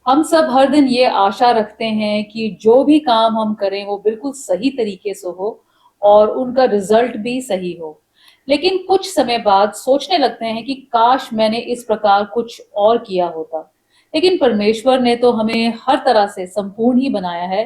हम सब हर दिन ये आशा रखते हैं कि जो भी काम हम करें वो बिल्कुल सही तरीके से हो और उनका रिजल्ट भी सही हो। लेकिन कुछ समय बाद सोचने लगते हैं कि काश मैंने इस प्रकार कुछ और किया होता। लेकिन परमेश्वर ने तो हमें हर तरह से संपूर्ण ही बनाया है।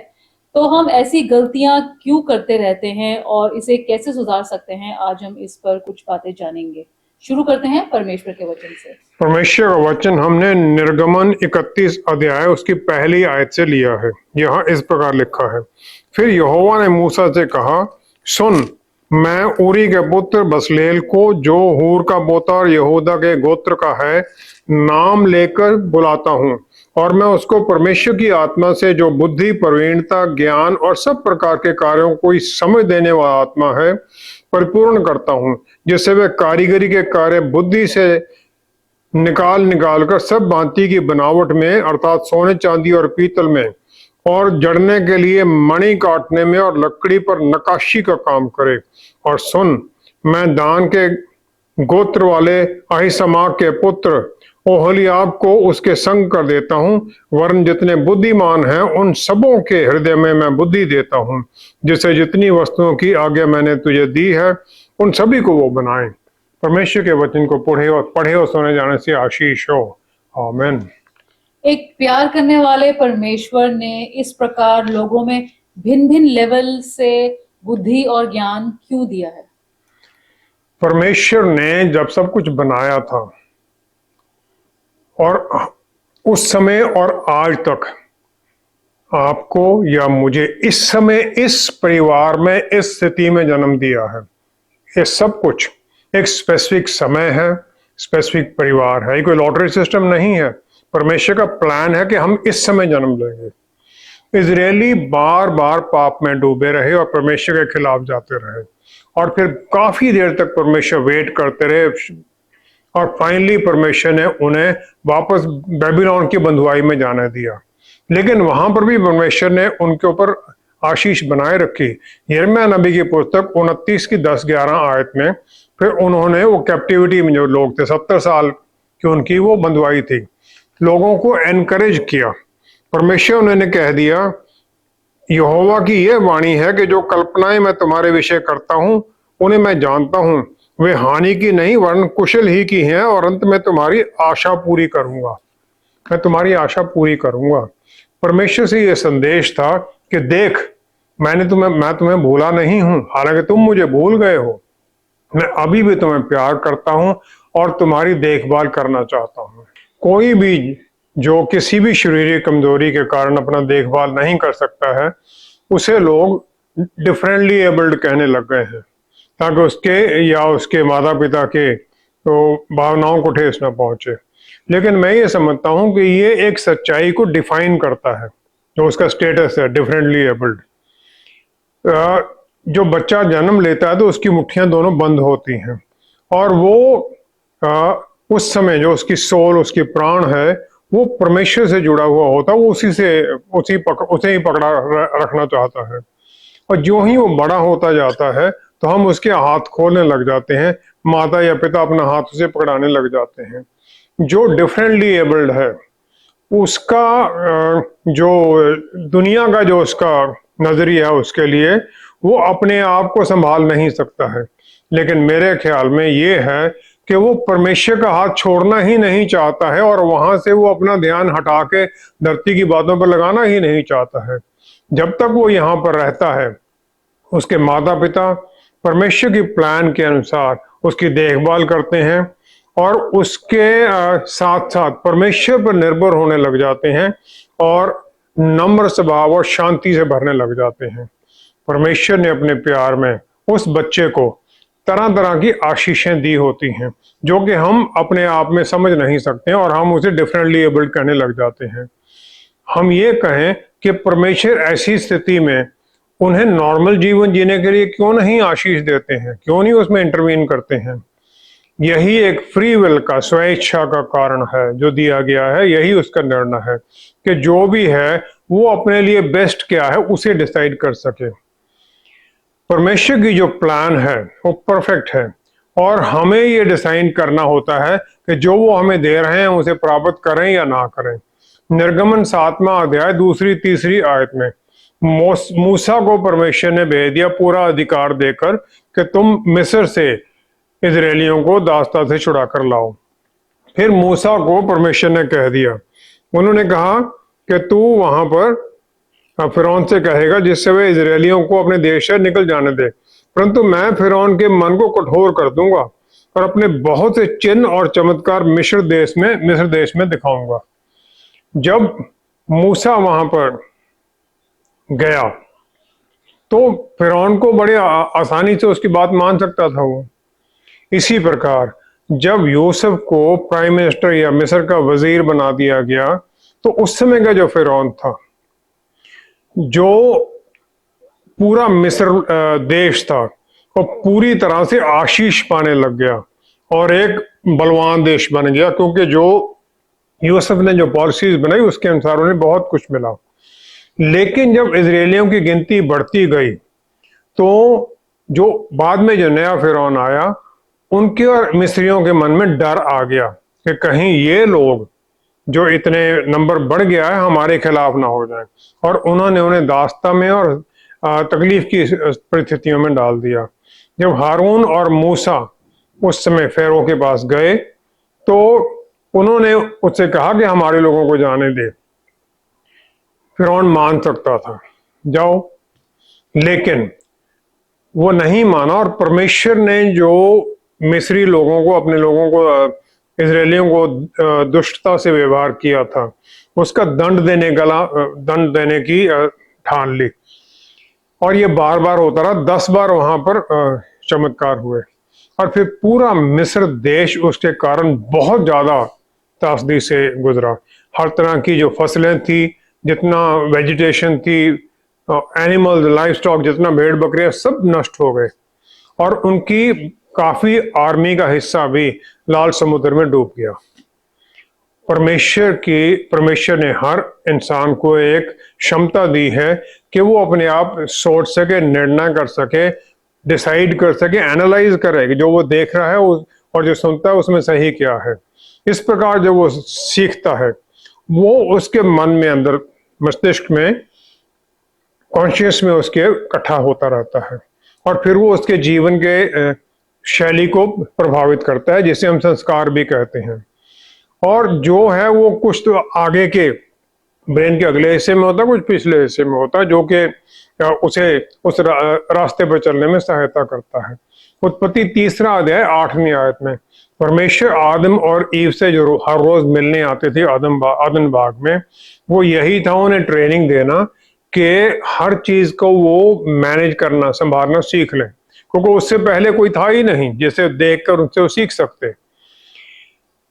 तो हम ऐसी गलतियां क्यों करते रहते हैं और इसे कैसे सुधार सकते हैं, आज हम इस पर कुछ बातें जानेंगे। शुरू करते हैं परमेश्वर के वचन से। परमेश्वर का वचन हमने निर्गमन 31 अध्याय उसकी पहली आयत से लिया है। यहाँ इस प्रकार लिखा है, फिर यहोवा ने मूसा से कहा, सुन, मैं उरी के पुत्र बसलेल को, जो हूर का पोता और यहूदा के गोत्र का है, नाम लेकर बुलाता हूँ, और मैं उसको परमेश्वर की आत्मा से, जो बुद्धि, प्रवीणता, ज्ञान और सब प्रकार के कार्यों को समझ देने वाला आत्मा है, परिपूर्ण करता हूँ, जिससे वे कारीगरी के कार्य बुद्धि से निकाल निकाल कर सब भांति की बनावट में, अर्थात सोने, चांदी और पीतल में, और जड़ने के लिए मणि काटने में और लकड़ी पर नकाशी का काम करे। और सुन, मैं दान के गोत्र वाले अहीसमाक के पुत्र ओहलियाब को उसके संग कर देता हूँ, वरन जितने बुद्धिमान हैं उन सबों के हृदय में मैं बुद्धि देता हूँ, जिससे जितनी वस्तुओं की आज्ञा मैंने तुझे दी है उन सभी को वो बनाए। परमेश्वर के वचन को पढ़े और सुने जाने से आशीष हो। आमीन। एक प्यार करने वाले परमेश्वर ने इस प्रकार लोगों में भिन्न भिन्न लेवल से बुद्धि और ज्ञान क्यों दिया है? परमेश्वर ने जब सब कुछ बनाया था और उस समय और आज तक आपको या मुझे इस समय इस परिवार में इस स्थिति में जन्म दिया है। ये सब कुछ एक स्पेसिफिक समय है, स्पेसिफिक परिवार है, कोई लॉटरी सिस्टम नहीं है। परमेश्वर का प्लान है कि हम इस समय जन्म लेंगे। इजरायली बार बार पाप में डूबे रहे और परमेश्वर के खिलाफ जाते रहे, और फिर काफी देर तक परमेश्वर वेट करते रहे, और फाइनली परमेश्वर ने उन्हें वापस बेबीलोन की बंधुआई में जाने दिया। लेकिन वहां पर भी परमेश्वर ने उनके ऊपर आशीष बनाए रखी। यिर्मयाह नबी की पुस्तक 29 की 10-11 आयत में, फिर उन्होंने वो कैप्टिविटी में जो लोग थे 70 साल की उनकी वो बंधुआई थी, लोगों को एनकरेज किया। परमेश्वर उन्होंने कह दिया, यहोवा की यह वाणी है कि जो कल्पनाएं मैं तुम्हारे विषय करता हूं उन्हें मैं जानता हूं, वे हानि की नहीं वरन कुशल ही की हैं, और अंत में तुम्हारी आशा पूरी करूंगा। मैं तुम्हारी आशा पूरी करूंगा। परमेश्वर से यह संदेश था कि देख, मैं तुम्हें भूला नहीं हूं, हालांकि तुम मुझे भूल गए हो। मैं अभी भी तुम्हें प्यार करता हूं और तुम्हारी देखभाल करना चाहता हूं। कोई भी जो किसी भी शरीरी कमजोरी के कारण अपना देखभाल नहीं कर सकता है, उसे लोग डिफरेंटली एबल्ड कहने लग गए हैं, ताकि उसके या उसके माता पिता के तो भावनाओं को ठेस न पहुंचे। लेकिन मैं ये समझता हूं कि ये एक सच्चाई को डिफाइन करता है, जो उसका स्टेटस है डिफरेंटली एबल्ड। जो बच्चा जन्म लेता है तो उसकी मुट्ठियां दोनों बंद होती हैं, और वो उस समय जो उसकी सोल, उसकी प्राण है, वो परमेश्वर से जुड़ा हुआ होता है। वो उसे ही पकड़ा रखना चाहता है। और जो ही वो बड़ा होता जाता है तो हम उसके हाथ खोलने लग जाते हैं, माता या पिता अपना हाथ उसे पकड़ाने लग जाते हैं। जो डिफरेंटली एबल्ड है उसका जो दुनिया का जो उसका नजरिया है उसके लिए, वो अपने आप को संभाल नहीं सकता है। लेकिन मेरे ख्याल में ये है कि वो परमेश्वर का हाथ छोड़ना ही नहीं चाहता है, और वहां से वो अपना ध्यान हटा के धरती की बातों पर लगाना ही नहीं चाहता है। जब तक वो यहाँ पर रहता है, उसके माता पिता परमेश्वर की प्लान के अनुसार उसकी देखभाल करते हैं, और उसके साथ साथ परमेश्वर पर निर्भर होने लग जाते हैं, और नम्र स्वभाव और शांति से भरने लग जाते हैं। परमेश्वर ने अपने प्यार में उस बच्चे को तरह तरह की आशीषें दी होती हैं, जो कि हम अपने आप में समझ नहीं सकते हैं, और हम उसे डिफरेंटली एबल्ड कहने लग जाते हैं। हम ये कहें कि परमेश्वर ऐसी स्थिति में उन्हें नॉर्मल जीवन जीने के लिए क्यों नहीं आशीष देते हैं, क्यों नहीं उसमें इंटरवीन करते हैं। यही एक फ्री विल का, स्वेच्छा का कारण है जो दिया गया है। यही उसका निर्णय है कि जो भी है वो अपने लिए बेस्ट क्या है उसे डिसाइड कर सके। परमेश्वर की जो प्लान है वो परफेक्ट है, और हमें ये डिसाइड करना होता है कि जो वो हमें दे रहे हैं उसे प्राप्त करें या ना करें। निर्गमन 7वां अध्याय 2-3 आयत में मूसा को परमेश्वर ने भेज दिया पूरा अधिकार देकर कि तुम मिस्र से इजरायलियों को दास्ता से छुड़ा कर लाओ। फिर मूसा को परमेश्वर ने कह दिया, उन्होंने कहा कि तू वहां पर फिरौन से कहेगा जिससे वे इजरायलियों को अपने देश से निकल जाने दे, परंतु मैं फिरौन के मन को कठोर कर दूंगा और अपने बहुत से चिन्ह और चमत्कार मिस्र देश में दिखाऊंगा। जब मूसा वहां पर गया तो फिरौन को बड़े आसानी से उसकी बात मान सकता था वो। इसी प्रकार जब यूसुफ को प्राइम मिनिस्टर या मिस्र का वजीर बना दिया गया तो उस समय का जो फिरौन था, जो पूरा मिस्र देश था, वो पूरी तरह से आशीष पाने लग गया और एक बलवान देश बन गया, क्योंकि जो यूसुफ ने जो पॉलिसीज बनाई उसके अनुसार उन्हें बहुत कुछ मिला। लेकिन जब इजरायलियों की गिनती बढ़ती गई तो जो बाद में जो नया फिरौन आया, उनके और मिस्रियों के मन में डर आ गया कि कहीं ये लोग जो इतने नंबर बढ़ गया है हमारे खिलाफ ना हो जाए, और उन्होंने उन्हें दास्ता में और तकलीफ की परिस्थितियों में डाल दिया। जब हारून और मूसा उस समय फेरो के पास गए तो उन्होंने उससे कहा कि हमारे लोगों को जाने दे। फिरौन मान सकता था जाओ, लेकिन वो नहीं माना, और परमेश्वर ने जो मिस्री लोगों को, अपने लोगों को, इजरायलियों को दुष्टता से व्यवहार किया था, उसका दंड देने की ठान ली। और ये बार बार होता रहा। 10 बार वहां पर चमत्कार हुए, और फिर पूरा मिस्र देश उसके कारण बहुत ज्यादा त्रासदी से गुजरा। हर तरह की जो फसलें थी, जितना वेजिटेशन थी, एनिमल्स, लाइफ स्टॉक, जितना भेड़ बकरियां, सब नष्ट हो गए, और उनकी काफी आर्मी का हिस्सा भी लाल समुद्र में डूब गया। परमेश्वर ने हर इंसान को एक क्षमता दी है कि वो अपने आप सोच सके, निर्णय कर सके, डिसाइड कर सके, एनालाइज करे कि जो वो देख रहा है और जो सुनता है उसमें सही क्या है। इस प्रकार जब वो सीखता है, वो उसके मन में, अंदर मस्तिष्क में, कॉन्शियस में उसके इकट्ठा होता रहता है, और फिर वो उसके जीवन के शैली को प्रभावित करता है, जिसे हम संस्कार भी कहते हैं। और जो है वो कुछ तो आगे के ब्रेन के अगले हिस्से में होता है, कुछ पिछले हिस्से में होता है, जो कि उसे उस रास्ते पर चलने में सहायता करता है। उत्पत्ति 3 अध्याय 8वीं आयत में परमेश्वर आदम और ईव से जो हर रोज मिलने आते थे आदम बाग में, वो यही था, उन्हें ट्रेनिंग देना कि हर चीज को वो मैनेज करना, संभालना सीख लें, क्योंकि उससे पहले कोई था ही नहीं जिसे देखकर उनसे वो सीख सकते।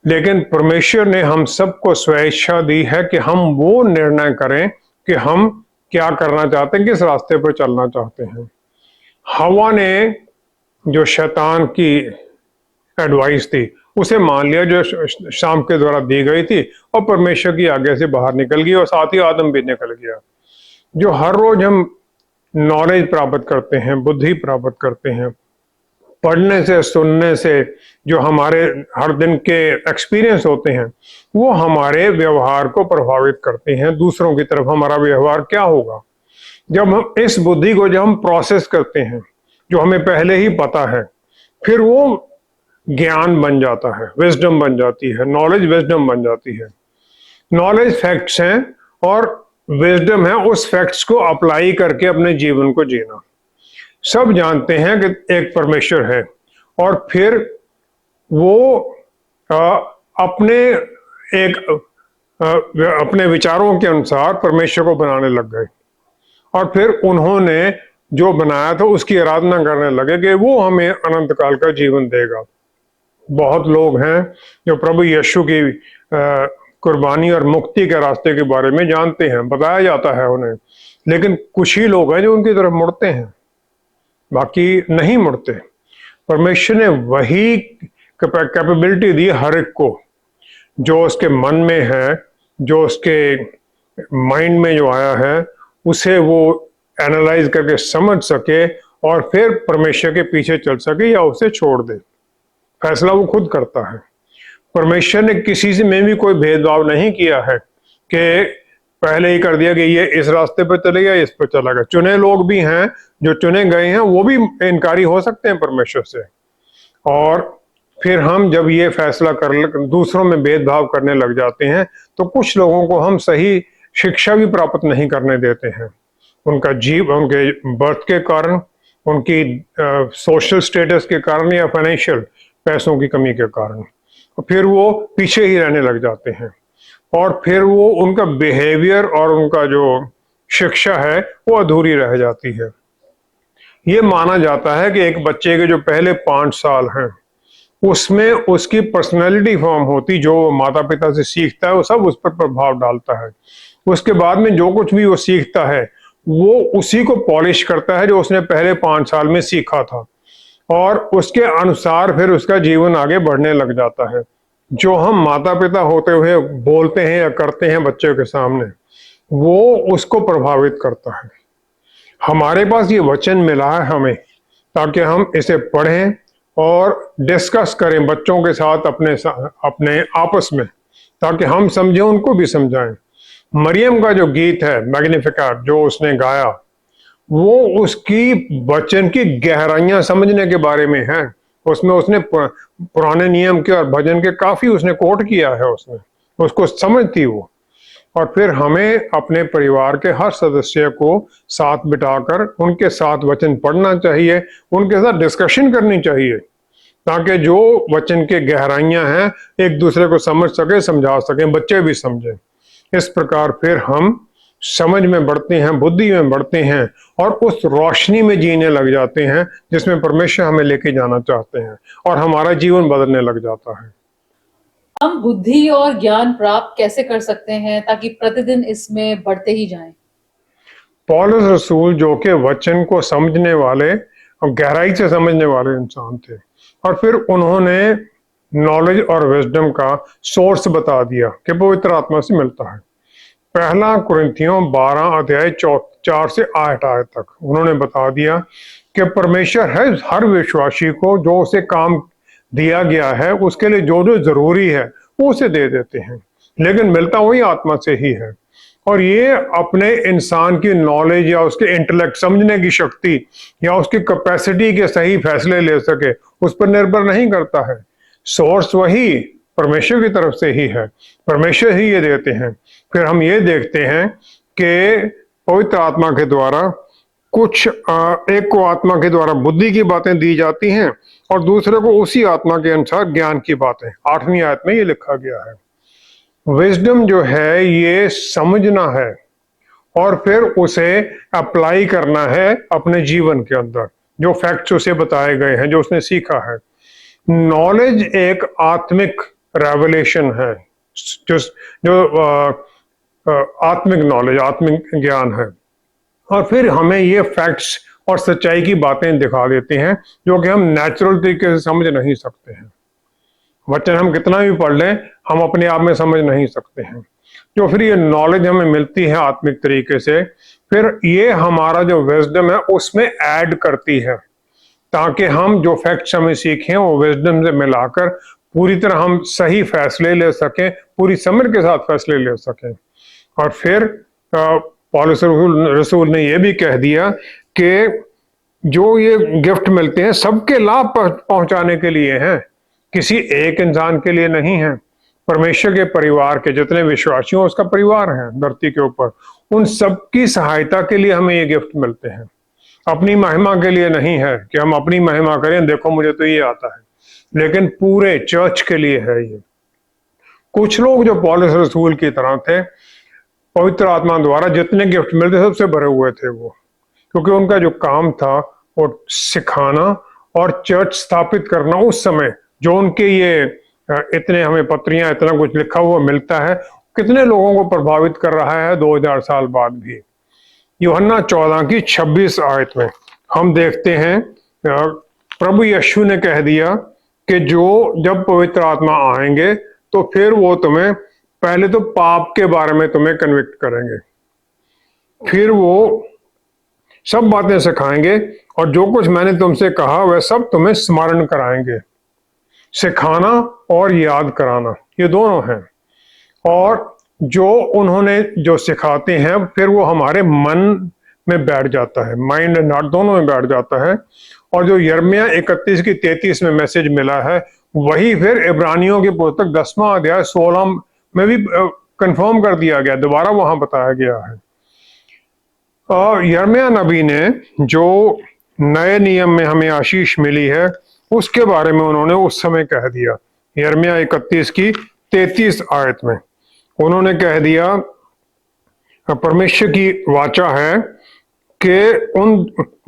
लेकिन परमेश्वर ने हम सबको स्वेच्छा दी है कि हम वो निर्णय करें कि हम क्या करना चाहते हैं, किस रास्ते पर चलना चाहते हैं। हवा ने जो शैतान की एडवाइस थी उसे मान लिया, जो शाम के द्वारा दी गई थी, और परमेश्वर की आज्ञा से बाहर निकल गई, और साथ ही आदम भी निकल गया। जो हर रोज हम नॉलेज प्राप्त करते हैं, बुद्धि प्राप्त करते हैं, पढ़ने से, सुनने से, जो हमारे हर दिन के एक्सपीरियंस होते हैं, वो हमारे व्यवहार को प्रभावित करते हैं। दूसरों की तरफ हमारा व्यवहार क्या होगा, जब हम इस बुद्धि को जब हम प्रोसेस करते हैं, जो हमें पहले ही पता है, फिर वो ज्ञान बन जाता है, विजडम बन जाती है, नॉलेज विजडम बन जाती है। नॉलेज फैक्ट्स हैं, और विजडम है उस फैक्ट्स को अप्लाई करके अपने जीवन को जीना। सब जानते हैं कि एक परमेश्वर है, और फिर वो अपने विचारों के अनुसार परमेश्वर को बनाने लग गए, और फिर उन्होंने जो बनाया था उसकी आराधना करने लगे कि वो हमें अनंत काल का जीवन देगा। बहुत लोग हैं जो प्रभु यीशु की कुर्बानी और मुक्ति के रास्ते के बारे में जानते हैं, बताया जाता है उन्हें, लेकिन कुछ ही लोग हैं जो उनकी तरफ मुड़ते हैं, बाकी नहीं मुड़ते। परमेश्वर ने वही कैपेबिलिटी दी हर एक को, जो उसके मन में है, जो उसके माइंड में जो आया है, उसे वो एनालाइज करके समझ सके, और फिर परमेश्वर के पीछे चल सके या उसे छोड़ दे। फैसला वो खुद करता है। परमेश्वर ने किसी से में भी कोई भेदभाव नहीं किया है कि पहले ही कर दिया कि ये इस रास्ते पे चले गया, इस पे चला गया। चुने लोग भी हैं, जो चुने गए हैं वो भी इनकारी हो सकते हैं परमेश्वर से। और फिर हम जब ये फैसला कर दूसरों में भेदभाव करने लग जाते हैं, तो कुछ लोगों को हम सही शिक्षा भी प्राप्त नहीं करने देते हैं, उनके बर्थ के कारण, उनकी सोशल स्टेटस के कारण या फाइनेंशियल पैसों की कमी के कारण। फिर वो पीछे ही रहने लग जाते हैं, और फिर वो उनका बिहेवियर और उनका जो शिक्षा है वो अधूरी रह जाती है। ये माना जाता है कि एक बच्चे के जो पहले 5 साल हैं उसमें उसकी पर्सनैलिटी फॉर्म होती, जो वो माता पिता से सीखता है वो सब उस पर प्रभाव डालता है। उसके बाद में जो कुछ भी वो सीखता है वो उसी को पॉलिश करता है जो उसने पहले 5 साल में सीखा था, और उसके अनुसार फिर उसका जीवन आगे बढ़ने लग जाता है। जो हम माता पिता होते हुए बोलते हैं या करते हैं बच्चों के सामने, वो उसको प्रभावित करता है। हमारे पास ये वचन मिला है हमें, ताकि हम इसे पढ़ें और डिस्कस करें बच्चों के साथ अपने आपस में, ताकि हम समझें, उनको भी समझाएं। मरियम का जो गीत है मैग्निफिकेट जो उसने गाया, वो उसकी वचन की गहराइयां समझने के बारे में है। उसमें उसने पुराने नियम के और भजन के काफी उसने कोट किया है, उसने उसको समझ थी वो। और फिर हमें अपने परिवार के हर सदस्य को साथ बिठाकर उनके साथ वचन पढ़ना चाहिए, उनके साथ डिस्कशन करनी चाहिए, ताकि जो वचन के गहराइयां हैं एक दूसरे को समझ सके, समझा सकें, बच्चे भी समझें। इस प्रकार फिर हम समझ में बढ़ते हैं, बुद्धि में बढ़ते हैं, और उस रोशनी में जीने लग जाते हैं जिसमें परमेश्वर हमें लेके जाना चाहते हैं, और हमारा जीवन बदलने लग जाता है। हम बुद्धि और ज्ञान प्राप्त कैसे कर सकते हैं ताकि प्रतिदिन इसमें बढ़ते ही जाएं? पौलुस रसूल जो कि वचन को समझने वाले और गहराई से समझने वाले इंसान थे, और फिर उन्होंने नॉलेज और विजडम का सोर्स बता दिया कि पवित्र आत्मा से मिलता है। पहला कुरिन्थियों 12 अध्याय 4 से 8 आयत तक उन्होंने बता दिया कि परमेश्वर है हर विश्वासी को जो उसे काम दिया गया है उसके लिए जो जो जरूरी है वो उसे दे देते हैं, लेकिन मिलता वही आत्मा से ही है। और ये अपने इंसान की नॉलेज या उसके इंटेलेक्ट, समझने की शक्ति या उसकी कैपेसिटी के सही फैसले ले सके, उस पर निर्भर नहीं करता है। सोर्स वही परमेश्वर की तरफ से ही है, परमेश्वर ही ये देते हैं। फिर हम ये देखते हैं कि पवित्र आत्मा के द्वारा एक को आत्मा के द्वारा बुद्धि की बातें दी जाती हैं, और दूसरे को उसी आत्मा के अनुसार ज्ञान की बातें। 8वीं आयत में ये लिखा गया है। विजडम जो है ये समझना है और फिर उसे अप्लाई करना है अपने जीवन के अंदर, जो फैक्ट्स उसे बताए गए हैं, जो उसने सीखा है। नॉलेज एक आत्मिक रेवलेशन है, जो आत्मिक नॉलेज, आत्मिक ज्ञान है। और फिर हमें ये फैक्ट्स और सच्चाई की बातें दिखा देते हैं जो कि हम नेचुरल तरीके से समझ नहीं सकते हैं। वचन हम कितना भी पढ़ लें, हम अपने आप में समझ नहीं सकते हैं। जो फिर ये नॉलेज हमें मिलती है आत्मिक तरीके से, फिर ये हमारा जो विजडम है उसमें ऐड करती है, ताकि हम जो फैक्ट्स हमें सीखें वो विजडम से मिलाकर पूरी तरह हम सही फैसले ले सकें, पूरी समझ के साथ फैसले ले सकें। और फिर पौलुस रसूल ने यह भी कह दिया कि जो ये गिफ्ट मिलते हैं सबके लाभ पहुंचाने के लिए हैं, किसी एक इंसान के लिए नहीं है। परमेश्वर के परिवार के जितने विश्वासी हैं, उसका परिवार है धरती के ऊपर, उन सबकी सहायता के लिए हमें ये गिफ्ट मिलते हैं। अपनी महिमा के लिए नहीं है कि हम अपनी महिमा करें, देखो मुझे तो ये आता है, लेकिन पूरे चर्च के लिए है ये। कुछ लोग जो पौलुस रसूल की तरह थे, पवित्र आत्मा द्वारा जितने गिफ्ट मिलते सबसे भरे हुए थे वो, क्योंकि उनका जो काम था वो सिखाना और चर्च स्थापित करना। उस समय जो उनके ये इतने हमें पत्रियां, इतना कुछ लिखा हुआ मिलता है, कितने लोगों को प्रभावित कर रहा है 2000 साल बाद भी। यूहन्ना 14 की 26 आयत में हम देखते हैं प्रभु यीशु ने कह दिया कि जब पवित्र आत्मा आएंगे तो फिर वो तुम्हें पहले तो पाप के बारे में तुम्हें कन्विक्ट करेंगे, फिर वो सब बातें सिखाएंगे, और जो कुछ मैंने तुमसे कहा वह सब तुम्हें स्मरण कराएंगे। सिखाना और याद कराना ये दोनों हैं। और जो उन्होंने जो सिखाते हैं फिर वो हमारे मन में बैठ जाता है, माइंड एंड हार्ट दोनों में बैठ जाता है। और जो यिर्मयाह 31 की 33 में मैसेज मिला है वही फिर इब्रानियों की पुस्तक 10वां अध्याय 16 में भी कंफर्म कर दिया गया, दोबारा वहां बताया गया है। और यिर्मयाह नबी ने जो नए नियम में हमें आशीष मिली है उसके बारे में उन्होंने उस समय कह दिया। यिर्मयाह 31 की 33 आयत में उन्होंने कह दिया, परमेश्वर की वाचा है कि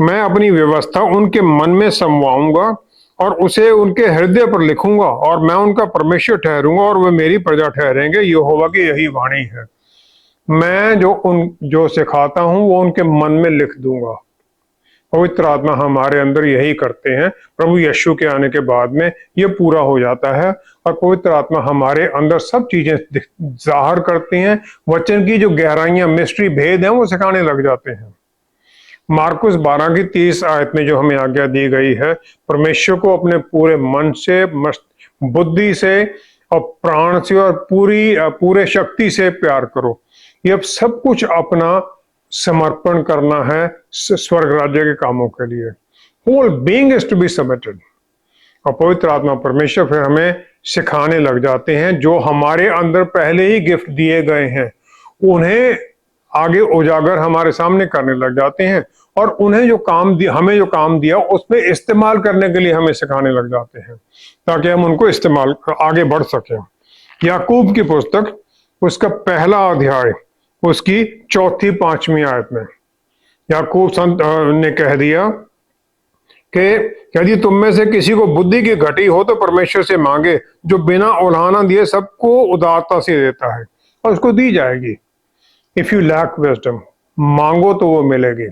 मैं अपनी व्यवस्था उनके मन में समवाऊंगा और उसे उनके हृदय पर लिखूंगा और मैं उनका परमेश्वर ठहरूंगा और वे मेरी प्रजा ठहरेंगे। यहोवा की यही वाणी है, मैं जो सिखाता हूं वो उनके मन में लिख दूंगा। पवित्र आत्मा हमारे अंदर यही करते हैं। प्रभु यीशु के आने के बाद में ये पूरा हो जाता है और पवित्र आत्मा हमारे अंदर सब चीजें जाहिर करते हैं। वचन की जो गहराइयां, मिस्ट्री, भेद हैं वो सिखाने लग जाते हैं। मार्कुस 12 की 30 आयत में जो हमें आज्ञा दी गई है, परमेश्वर को अपने पूरे मन से, बुद्धि से और प्राण से और पूरे शक्ति से प्यार करो। ये अब सब कुछ अपना समर्पण करना है स्वर्ग राज्य के कामों के लिए। Whole being is to be submitted. और पवित्र आत्मा परमेश्वर फिर हमें सिखाने लग जाते हैं, जो हमारे अंदर पहले ही गिफ्ट दिए गए हैं उन्हें आगे उजागर हमारे सामने करने लग जाते हैं और उन्हें जो काम दिया, हमें जो काम दिया उसमें इस्तेमाल करने के लिए हमें सिखाने लग जाते हैं ताकि हम उनको इस्तेमाल आगे बढ़ सकें। याकूब की पुस्तक उसका पहला अध्याय उसकी 4-5वीं आयत में याकूब संत ने कह दिया कि यदि तुम में से किसी को बुद्धि की घटी हो तो परमेश्वर से मांगे, जो बिना उलाहना दिए सबको उदारता से देता है और उसको दी जाएगी। इफ यू लैक विजडम, मांगो तो वो मिलेगी।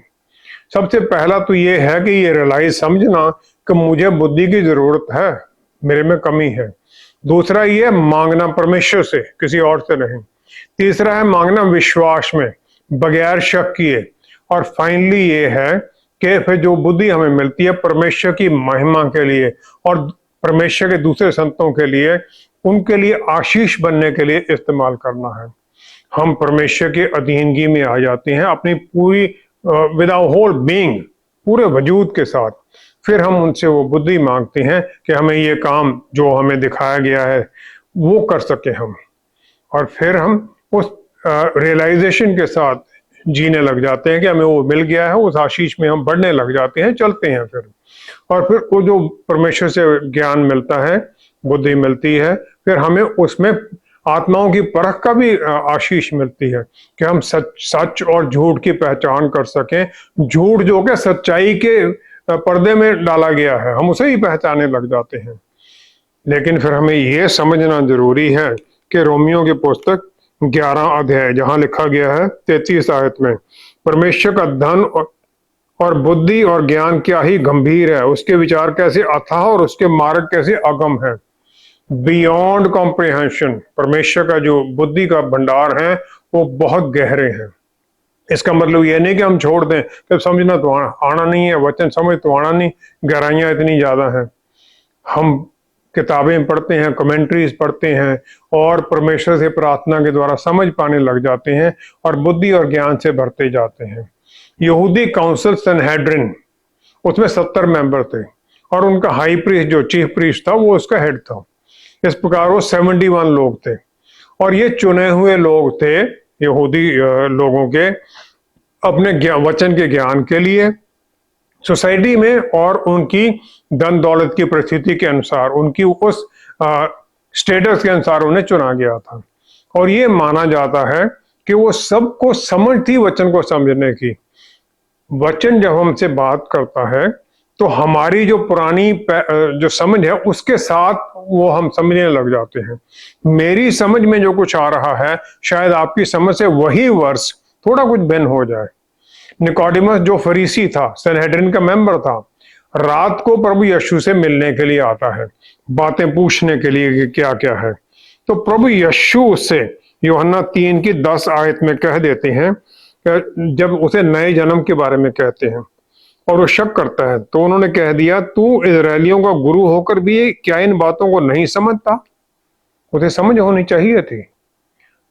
सबसे पहला तो ये है कि ये रियलाइज समझना कि मुझे बुद्धि की जरूरत है, मेरे में कमी है। दूसरा ये मांगना परमेश्वर से, किसी और से नहीं। तीसरा है मांगना विश्वास में, बगैर शक किए। और फाइनली ये है कि फिर जो बुद्धि हमें मिलती है परमेश्वर की महिमा के लिए और परमेश्वर के दूसरे संतों के लिए, उनके लिए आशीष बनने के लिए इस्तेमाल करना है। हम परमेश्वर के अधीनगी में आ जाते हैं अपनी पूरी विद आवर होल बीइंग, पूरे वजूद के साथ। फिर हम उनसे वो बुद्धि मांगते हैं कि हमें ये काम जो हमें दिखाया गया है वो कर सके हम। और फिर हम उस रियलाइजेशन के साथ जीने लग जाते हैं कि हमें वो मिल गया है, उस आशीष में हम बढ़ने लग जाते हैं, चलते हैं फिर। और फिर वो जो परमेश्वर से ज्ञान मिलता है, बुद्धि मिलती है, फिर हमें उसमें आत्माओं की परख का भी आशीष मिलती है कि हम सच और झूठ की पहचान कर सकें। झूठ जो कि सच्चाई के पर्दे में डाला गया है, हम उसे ही पहचानने लग जाते हैं। लेकिन फिर हमें यह समझना जरूरी है कि रोमियो की पुस्तक 11 अध्याय जहां लिखा गया है 33 आयत में, परमेश्वर का धन और बुद्धि और ज्ञान क्या ही गंभीर है, उसके विचार कैसे अथाह और उसके मार्ग कैसे अगम है। बियॉन्ड कॉम्प्रिहेंशन, परमेश्वर का जो बुद्धि का भंडार है वो बहुत गहरे हैं। इसका मतलब यह नहीं कि हम छोड़ दें कि समझना तो आना नहीं है, वचन समझ तो आना नहीं, गहराइयां इतनी ज्यादा हैं। हम किताबें पढ़ते हैं, कमेंट्रीज पढ़ते हैं और परमेश्वर से प्रार्थना के द्वारा समझ पाने लग जाते हैं और बुद्धि और ज्ञान से भरते जाते हैं। यहूदी काउंसिल सनहेड्रिन, उसमें 70 मेंबर थे और उनका हाई प्रीस्ट जो चीफ प्रीस्ट था वो उसका हेड था। इस प्रकार वो 71 लोग थे और ये चुने हुए लोग थे यहूदी लोगों के अपने वचन के ज्ञान के लिए, सोसाइटी में और उनकी धन दौलत की परिस्थिति के अनुसार, उनकी उस स्टेटस के अनुसार उन्हें चुना गया था। और ये माना जाता है कि वो सबको समझ थी वचन को समझने की। वचन जब हमसे बात करता है तो हमारी जो पुरानी जो समझ है उसके साथ वो हम समझने लग जाते हैं। मेरी समझ में जो कुछ आ रहा है शायद आपकी समझ से वही वर्ष थोड़ा कुछ भिन्न हो जाए। निकोडिमस जो फरीसी था, सनहेड्रिन का मेंबर था, रात को प्रभु यीशु से मिलने के लिए आता है, बातें पूछने के लिए कि क्या क्या है। तो प्रभु यीशु से यूहन्ना 3 की 10 आयत में कह देते हैं, जब उसे नए जन्म के बारे में कहते हैं और वो शक करता है तो उन्होंने कह दिया, तू इजरायलियों का गुरु होकर भी क्या इन बातों को नहीं समझता? उसे समझ होनी चाहिए थी।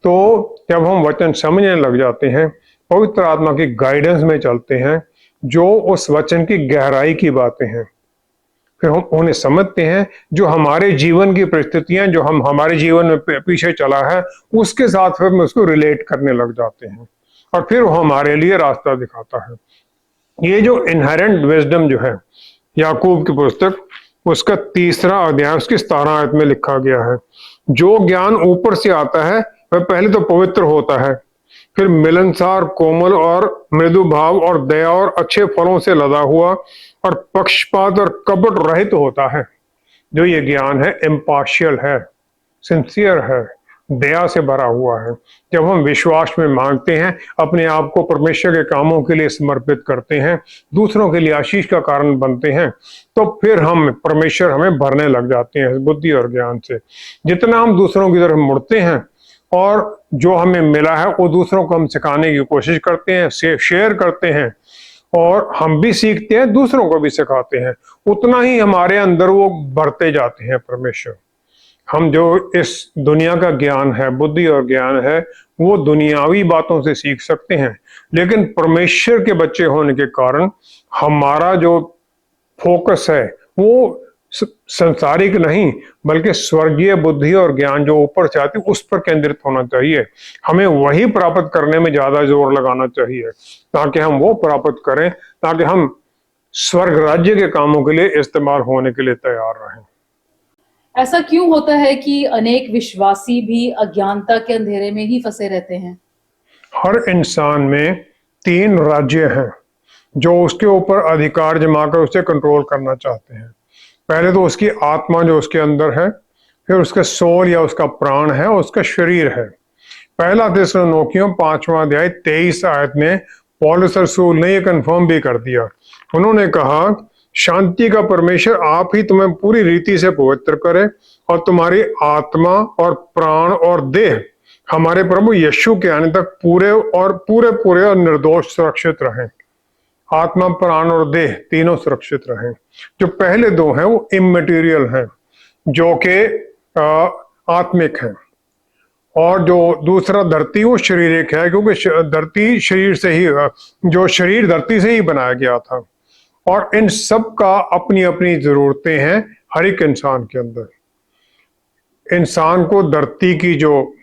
तो जब हम वचन समझने लग जाते हैं, पवित्र आत्मा की गाइडेंस में चलते हैं, जो उस वचन की गहराई की बातें हैं, फिर हम उन्हें समझते हैं, जो हमारे जीवन की परिस्थितियां, जो हम हमारे जीवन में पीछे चला है, उसके साथ फिर हम उसको रिलेट करने लग जाते हैं और फिर वो हमारे लिए रास्ता दिखाता है। ये जो इनहेरेंट विजडम जो है, याकूब की पुस्तक उसका 3रा अध्याय उसकी 17 आयत में लिखा गया है, जो ज्ञान ऊपर से आता है वह पहले तो पवित्र होता है, फिर मिलनसार, कोमल और मृदु भाव और दया और अच्छे फलों से लदा हुआ और पक्षपात और कपट रहित होता है। जो ये ज्ञान है इम्पार्शियल है, सिंसियर है, दया से भरा हुआ है। जब हम विश्वास में मांगते हैं, अपने आप को परमेश्वर के कामों के लिए समर्पित करते हैं, दूसरों के लिए आशीष का कारण बनते हैं, तो फिर हम परमेश्वर हमें भरने लग जाते हैं बुद्धि और ज्ञान से। जितना हम दूसरों की तरफ मुड़ते हैं और जो हमें मिला है वो दूसरों को हम सिखाने की कोशिश करते हैं, शेयर करते हैं, और हम भी सीखते हैं, दूसरों को भी सिखाते हैं, उतना ही हमारे अंदर वो बढ़ते जाते हैं परमेश्वर। हम जो इस दुनिया का ज्ञान है, बुद्धि और ज्ञान है, वो दुनियावी बातों से सीख सकते हैं, लेकिन परमेश्वर के बच्चे होने के कारण हमारा जो फोकस है वो संसारिक नहीं बल्कि स्वर्गीय बुद्धि और ज्ञान जो ऊपर से आती है उस पर केंद्रित होना चाहिए। हमें वही प्राप्त करने में ज्यादा जोर लगाना चाहिए ताकि हम वो प्राप्त करें, ताकि हम स्वर्ग राज्य के कामों के लिए इस्तेमाल होने के लिए तैयार रहें। ऐसा क्यों होता है कि अनेक विश्वासी भी अज्ञानता के अंधेरे में ही फंसे रहते हैं? हर इंसान में 3 राज्य हैं जो उसके ऊपर अधिकार जमाकर उसे कंट्रोल करना चाहते हैं। पहले तो उसकी आत्मा जो उसके अंदर है, फिर उसका सोल या उसका प्राण है, और उसका शरीर है। पहला थिस्सलुनीकियों 5वां अध्याय 23 आयत में पौलुस रसूल ने यह कंफर्म भी कर दिया। उन्होंने कहा, शांति का परमेश्वर आप ही तुम्हें पूरी रीति से पवित्र करे और तुम्हारी आत्मा और प्राण और देह हमारे प्रभु यीशु के आने तक पूरे और निर्दोष सुरक्षित रहें। आत्मा, प्राण और देह तीनों सुरक्षित रहें। जो पहले 2 हैं वो इममटेरियल हैं, जो कि आत्मिक हैं, और जो दूसरा धरती वो शारीरिक है, क्योंकि धरती शरीर से ही, जो शरीर धरती से ही बनाया गया था। और इन सब का अपनी अपनी जरूरतें हैं हर एक इंसान के अंदर। इंसान को धरती की जो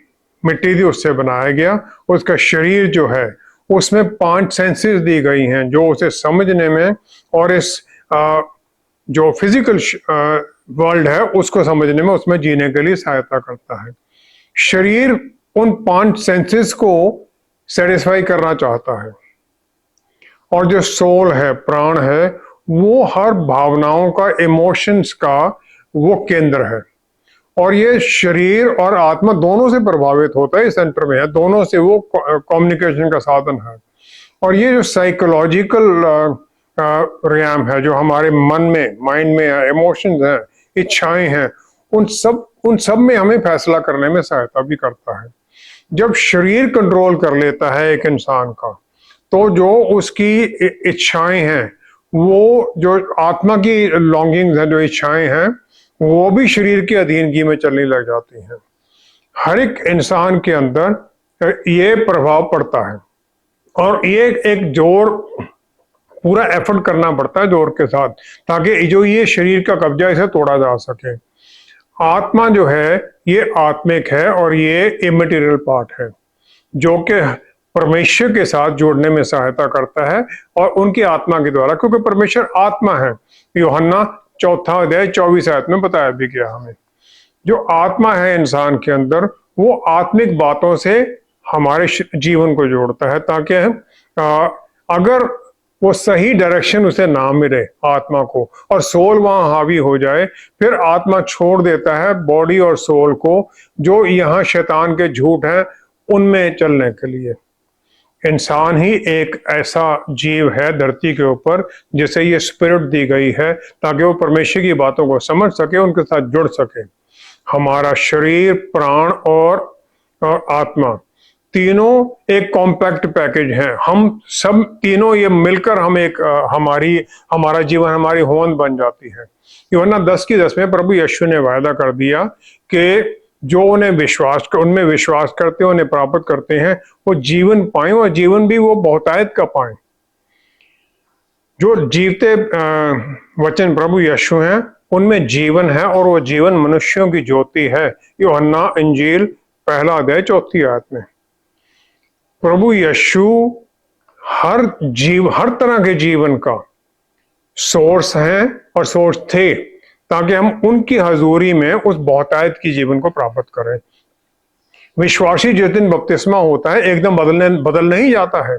मिट्टी थी उससे बनाया गया। उसका शरीर जो है उसमें 5 सेंसेस दी गई हैं जो उसे समझने में और इस जो फिजिकल वर्ल्ड है उसको समझने में, उसमें जीने के लिए सहायता करता है। शरीर उन 5 सेंसेस को सेटिस्फाई करना चाहता है, और जो सोल है, प्राण है, वो हर भावनाओं का, इमोशंस का वो केंद्र है। और ये शरीर और आत्मा दोनों से प्रभावित होता है, सेंटर में है, दोनों से वो कम्युनिकेशन का साधन है। और ये जो साइकोलॉजिकल रियाम है, जो हमारे मन में, माइंड में है, इमोशंस हैं, इच्छाएं हैं, उन सब में हमें फैसला करने में सहायता भी करता है। जब शरीर कंट्रोल कर लेता है एक इंसान का, तो जो उसकी इच्छाएं हैं, वो जो आत्मा की लॉन्गिंग्स हैं, जो इच्छाएं हैं, वो भी शरीर की अधीनगी में चलने लग जाती हैं। हर एक इंसान के अंदर ये प्रभाव पड़ता है, और ये एक जोर, पूरा एफर्ट करना पड़ता है जोर के साथ, ताकि जो ये शरीर का कब्जा इसे तोड़ा जा सके। आत्मा जो है ये आत्मिक है और ये इममटेरियल पार्ट है, जो कि परमेश्वर के साथ जोड़ने में सहायता करता है, और उनकी आत्मा के द्वारा, क्योंकि परमेश्वर आत्मा है। यूहन्ना 4 अध्याय 24 आयत में बताया भी गया हमें। जो आत्मा है इंसान के अंदर, वो आत्मिक बातों से हमारे जीवन को जोड़ता है, ताकि अगर वो सही डायरेक्शन उसे ना मिले आत्मा को, और सोल वहां हावी हो जाए, फिर आत्मा छोड़ देता है बॉडी और सोल को, जो यहाँ शैतान के झूठ हैं उनमें चलने के लिए। इंसान ही एक ऐसा जीव है धरती के ऊपर जिसे ये स्पिरिट दी गई है, ताकि वो परमेश्वर की बातों को समझ सके, उनके साथ जुड़ सके। हमारा शरीर, प्राण और आत्मा तीनों एक कॉम्पैक्ट पैकेज है। हम सब तीनों ये मिलकर हम एक हमारा जीवन, हमारी होंद बन जाती है। यूहन्ना 10 की 10 में प्रभु यीशु ने वायदा कर दिया कि जो उन्हें उनमें विश्वास करते हैं, उन्हें प्राप्त करते हैं, वो जीवन पाएं और जीवन भी वो बहुतायत का पाएं। जो जीवते वचन प्रभु यीशु हैं, उनमें जीवन है और वो जीवन मनुष्यों की ज्योति है। यूहन्ना इंजील 1 अध्याय 4 आयत में प्रभु यीशु हर तरह के जीवन का सोर्स हैं और सोर्स थे, ताकि हम उनकी हजूरी में उस बहुतायत की जीवन को प्राप्त करें। विश्वासी जिस दिन बपतिस्मा होता है एकदम बदल नहीं जाता है,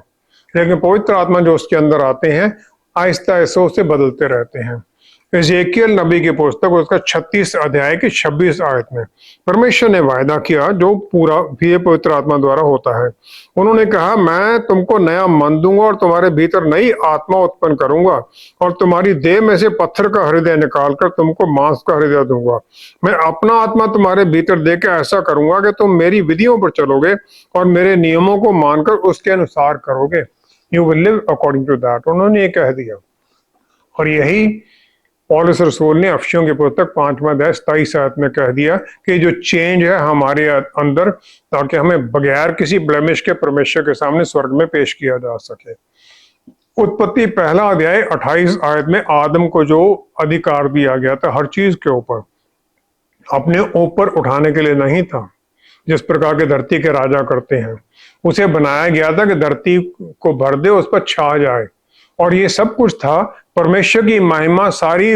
लेकिन पवित्र आत्मा जो उसके अंदर आते हैं आहिस्ता आहिस्ता उसे बदलते रहते हैं। एजेकियल नबी की पुस्तक उसका 36 अध्याय की 26 आयत में परमेश्वर ने वायदा किया जो पूरा भी पवित्र आत्मा द्वारा होता है। उन्होंने कहा, मैं तुमको नया मन दूंगा और तुम्हारे भीतर नई आत्मा उत्पन्न करूंगा और तुम्हारी देह में से पत्थर का हृदय निकालकर तुमको मांस का हृदय दूंगा। मैं अपना आत्मा तुम्हारे भीतर देकर ऐसा करूंगा कि तुम मेरी विधियों पर चलोगे और मेरे नियमों को मानकर उसके अनुसार करोगे। You will live according to that. उन्होंने ये कह दिया, और यही पौलुस रसूल ने अफसियों की पुस्तक 5 अध्याय 27 में कह दिया कि जो चेंज है हमारे अंदर, ताकि हमें बगैर किसी ब्लेमिश के परमेश्वर के सामने स्वर्ग में पेश किया जा सके। उत्पत्ति 1 अध्याय 28 आयत में आदम को जो अधिकार दिया गया था हर चीज के ऊपर, अपने ऊपर उठाने के लिए नहीं था जिस प्रकार के धरती के राजा करते हैं। उसे बनाया गया था कि धरती को भर दे, उस पर छा जाए, और ये सब कुछ था परमेश्वर की महिमा सारी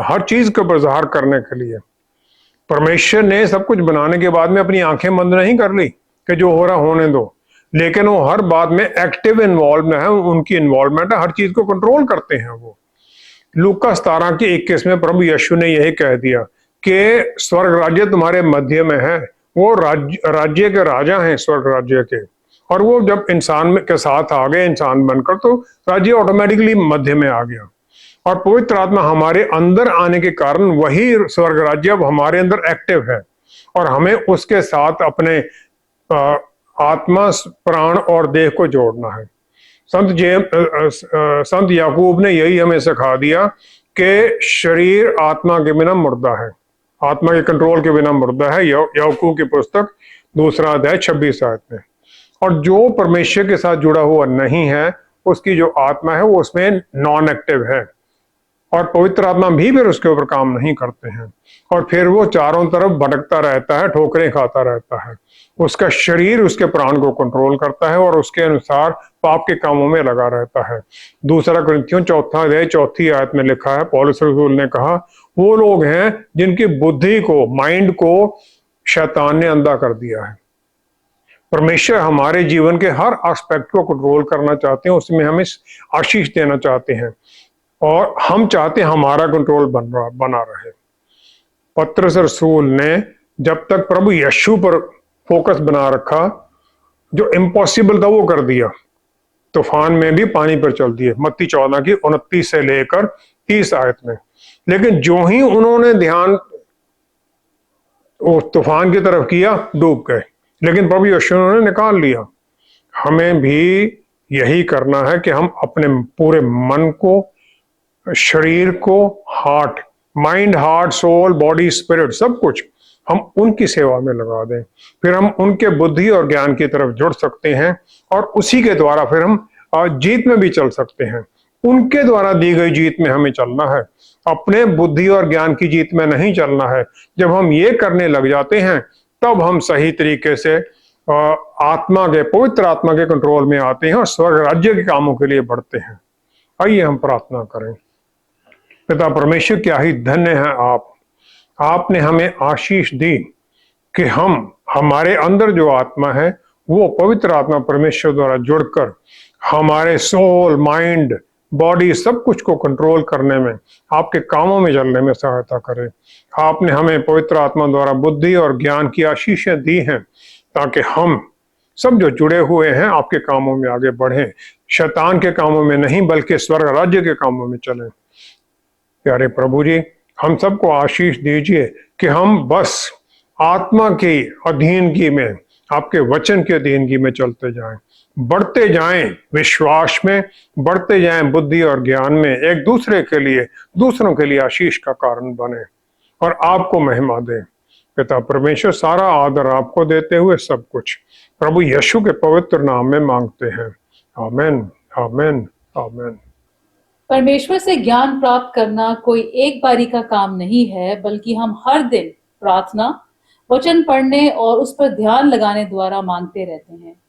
हर चीज को ज़ाहिर करने के लिए। परमेश्वर ने सब कुछ बनाने के बाद में अपनी आंखें बंद नहीं कर ली कि जो हो रहा होने दो, लेकिन वो हर बात में एक्टिव इन्वॉल्व है, उनकी इन्वॉल्वमेंट है, हर चीज को कंट्रोल करते हैं वो। लूका 17:21 में प्रभु यीशु ने यही कह दिया कि स्वर्ग राज्य तुम्हारे मध्य में है। वो राज्य के राजा हैं स्वर्ग राज्य के, और वो जब इंसान के साथ आ गए इंसान बनकर, तो राज्य ऑटोमेटिकली मध्य में आ गया। और पवित्र आत्मा हमारे अंदर आने के कारण वही स्वर्ग राज्य अब हमारे अंदर एक्टिव है, और हमें उसके साथ अपने आत्मा, प्राण और देह को जोड़ना है। संत याकूब ने यही हमें सिखा दिया कि शरीर आत्मा के बिना मुर्दा है, आत्मा के कंट्रोल के बिना मुर्दा है। याकूब की पुस्तक 2 अध्याय 26 में। और जो परमेश्वर के साथ जुड़ा हुआ नहीं है, उसकी जो आत्मा है वो उसमें नॉन एक्टिव है, और पवित्र आत्मा भी फिर उसके ऊपर काम नहीं करते हैं, और फिर वो चारों तरफ भटकता रहता है, ठोकरें खाता रहता है। उसका शरीर उसके प्राण को कंट्रोल करता है और उसके अनुसार पाप के कामों में लगा रहता है। 2 कुरिन्थियों 4 अध्याय 4 में लिखा है, पौलुस रसूल ने कहा, वो लोग हैं जिनकी बुद्धि को, माइंड को शैतान ने अंधा कर दिया है। परमेश्वर हमारे जीवन के हर एस्पेक्ट को कंट्रोल करना चाहते हैं, उसमें हमें आशीष देना चाहते हैं, और हम चाहते हैं हमारा कंट्रोल बना रहे। पतरस रसूल ने जब तक प्रभु यीशु पर फोकस बना रखा, जो इम्पॉसिबल था वो कर दिया। तूफान में भी पानी पर चल दिए, मत्ती 14:29 से लेकर 30 आयत में। लेकिन जो ही उन्होंने ध्यान उस तूफान की तरफ किया, डूब गए, लेकिन प्रभु यीशु ने निकाल लिया। हमें भी यही करना है कि हम अपने पूरे मन को, शरीर को, heart, mind, heart, soul, body, spirit, सब कुछ हम उनकी सेवा में लगा दें। फिर हम उनके बुद्धि और ज्ञान की तरफ जुड़ सकते हैं, और उसी के द्वारा फिर हम जीत में भी चल सकते हैं। उनके द्वारा दी गई जीत में हमें चलना है, अपने बुद्धि और ज्ञान की जीत में नहीं चलना है। जब हम ये करने लग जाते हैं, तब हम सही तरीके से आत्मा के, पवित्र आत्मा के कंट्रोल में आते हैं और स्वर्ग राज्य के कामों के लिए बढ़ते हैं। आइए हम प्रार्थना करें। पिता परमेश्वर, क्या ही धन्य है आपने हमें आशीष दी कि हमारे अंदर जो आत्मा है वो पवित्र आत्मा परमेश्वर द्वारा जुड़कर हमारे सोल, माइंड, बॉडी, सब कुछ को कंट्रोल करने में, आपके कामों में चलने में सहायता करे। आपने हमें पवित्र आत्मा द्वारा बुद्धि और ज्ञान की आशीषें दी हैं, ताकि हम सब जो जुड़े हुए हैं आपके कामों में आगे बढ़ें, शैतान के कामों में नहीं बल्कि स्वर्ग राज्य के कामों में चलें। प्यारे प्रभु जी, हम सबको आशीष दीजिए कि हम बस आत्मा की अधीनगी में, आपके वचन के अधीनगी में चलते जाएं, बढ़ते जाएं विश्वास में, बढ़ते जाएं बुद्धि और ज्ञान में, एक दूसरे के लिए, दूसरों के लिए आशीष का कारण बने और आपको महिमा दें। पिता परमेश्वर सारा आदर आपको देते हुए सब कुछ प्रभु यीशु के पवित्र नाम में मांगते हैं। आमीन, आमीन, आमीन। परमेश्वर से ज्ञान प्राप्त करना कोई एक बारी का काम नहीं है, बल्कि हम हर दिन प्रार्थना, वचन पढ़ने और उस पर ध्यान लगाने द्वारा मांगते रहते हैं।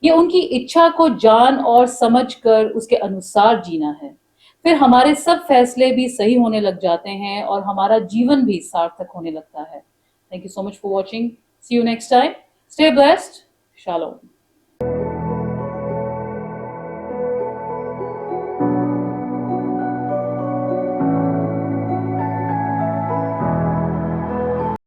ये उनकी इच्छा को जान और समझ कर उसके अनुसार जीना है। फिर हमारे सब फैसले भी सही होने लग जाते हैं और हमारा जीवन भी सार्थक होने लगता है। Thank you so much for watching. See you next time. Stay blessed. Shalom.